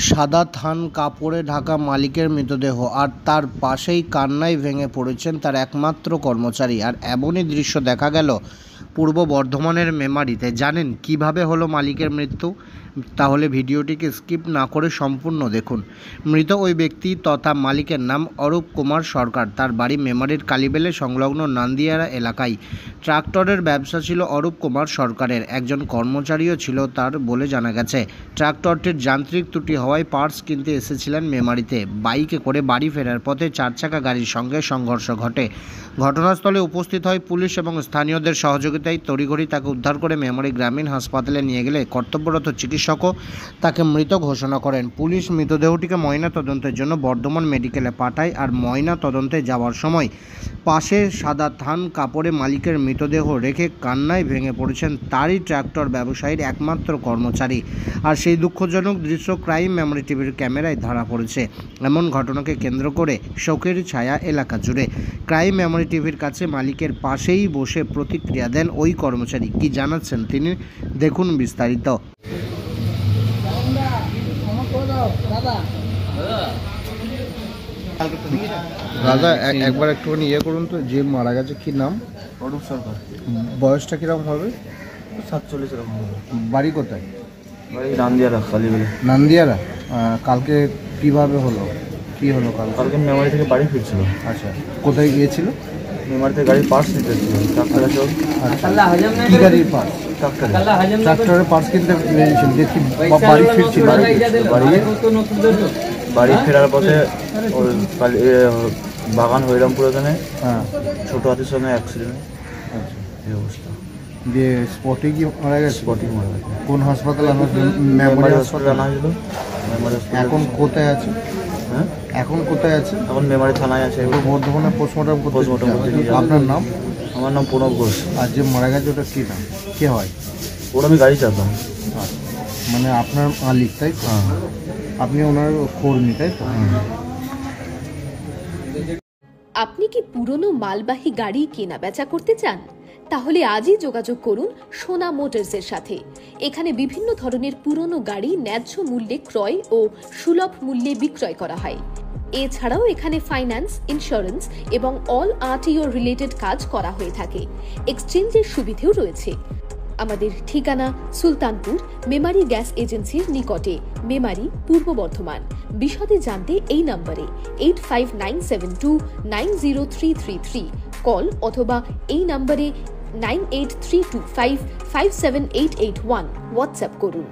সাদা থান কাপড়ে ঢাকা মালিকের মৃতদেহ, আর তার পাশেই কান্নায় ভেঙে পড়েছেন তার একমাত্র কর্মচারী। আর এমনই দৃশ্য দেখা গেল পূর্ব বর্ধমানের মেমারিতে। জানেন কিভাবে হলো মালিকের মৃত্যু? তাহলে ভিডিওটিকে স্কিপ না করে সম্পূর্ণ দেখুন। মৃত ওই ব্যক্তি তথা মালিকের নাম অরূপ কুমার সরকার। তার বাড়ি মেমারির কালীবেলে সংলগ্ন নান্দিয়ারা এলাকায়। ট্রাক্টরের ব্যবসা ছিল অরূপ কুমার সরকারের। একজন কর্মচারীও ছিল তার বলে জানা গেছে। ট্রাক্টরটির যান্ত্রিক ত্রুটি হওয়ায় পার্টস কিনতে এসেছিলেন মেমারিতে। বাইকে করে বাড়ি ফেরার পথে চারচাকা গাড়ির সঙ্গে সংঘর্ষ ঘটে। ঘটনাস্থলে উপস্থিত হয় পুলিশ এবং স্থানীয়দের সহযোগিতায় তড়িঘড়ি তাকে উদ্ধার করে মেমারি গ্রামীণ হাসপাতালে নিয়ে গেলে কর্তব্যরত চিকিৎসকও তাকে মৃত ঘোষণা করেন। পুলিশ মৃতদেহটিকে ময়না তদন্তের জন্য বর্ধমান মেডিকেলে পাঠায়। আর ময়না তদন্তে যাওয়ার সময় পাশে সাদা থান কাপড়ে মালিকের মৃতদেহ রেখে কান্নায় ভেঙে পড়েছেন তারই ট্রাক্টর ব্যবসায়ীর একমাত্র কর্মচারী। আর সেই দুঃখজনক দৃশ্য ক্রাইম মেমোরি টিভির ক্যামেরায় ধরা পড়েছে। এমন ঘটনাকে কেন্দ্র করে শোকের ছায়া এলাকা জুড়ে। ক্রাইম মেমোরি টিভির কাছে মালিকের পাশেই বসে প্রতিক্রিয়া দেন ওই কর্মচারী। কি জানাচ্ছেন তিনি, দেখুন বিস্তারিত। দাদা একবার একটুখানি করুন তো, যে মারা গেছে কি নাম? অরূপ সরকার। বয়সটা কিরকম হবে? 47 এরকম হবে। বাড়ি কোথায়? বাড়ি নান্দিয়ারা, কালীবেলে। নান্দিয়ারা। কালকে কিভাবে হলো, কি হলো? কালকে মেমারি থেকে বাড়ি ফিরছিল। আচ্ছা, কোথায় গিয়েছিল? মেমারি থেকে গাড়ির পার্টস নিতে এসেছিল। ট্রাক্টর আছে। কি গাড়ির পার্টস? ট্রাক্টরের পার্টস কিনতে দেখি বাড়ি ফিরছিল। বাড়ি ফেরার পথে ওই বাগান হরিরামপুর ওখানে ছোটো হাতির সঙ্গে অ্যাক্সিডেন্ট। আচ্ছা, এই অবস্থা দিয়ে স্পটে কি মারা গেছে? স্পটিং মারা গেছে। কোন হাসপাতালে আনা হয়েছিল? মেমারি হাসপাতালে আনা হয়েছিল। মেমারি এখন কোথায় আছে? হ্যাঁ, এখন কোথায় আছে? এখন মেমারি থানায় আছে। এগুলো বর্ধমানে পোস্টমর্টম করতে। পোস্টমর্টম। আপনার নাম? আমার নাম প্রণব ঘোষ। আর যে মারা গেছে ওটা কী নাম, কে হয়? ওরা আমি গাড়ি চালাতাম। মানে আপনার মালিক, তাই তো? হ্যাঁ। আপনি ওনার কর্মী, তাই তো? আপনি কি পুরনো মালবাহী গাড়ি কেনা বেচা করতে চান? তাহলে আজই যোগাযোগ করুন সোনা মোটরসের সাথে। এখানে বিভিন্ন ধরনের পুরনো গাড়ি ন্যায্য মূল্যে ক্রয় ও সুলভ মূল্যে বিক্রয় করা হয়। এছাড়াও এখানে ফাইন্যান্স, ইন্স্যুরেন্স এবং অল আরটিও রিলেটেড কাজ করা হয়ে থাকে। এক্সচেঞ্জের সুবিধেও রয়েছে। আমাদের ঠিকানা সুলতানপুর, মেমারি গ্যাস এজেন্সির নিকটে, মেমারি, পূর্ব বর্ধমান। বিশদে জানতে এই নম্বরে 8597290333 কল অথবা এই নম্বরে 9832557881 হোয়াটসঅ্যাপ করুন।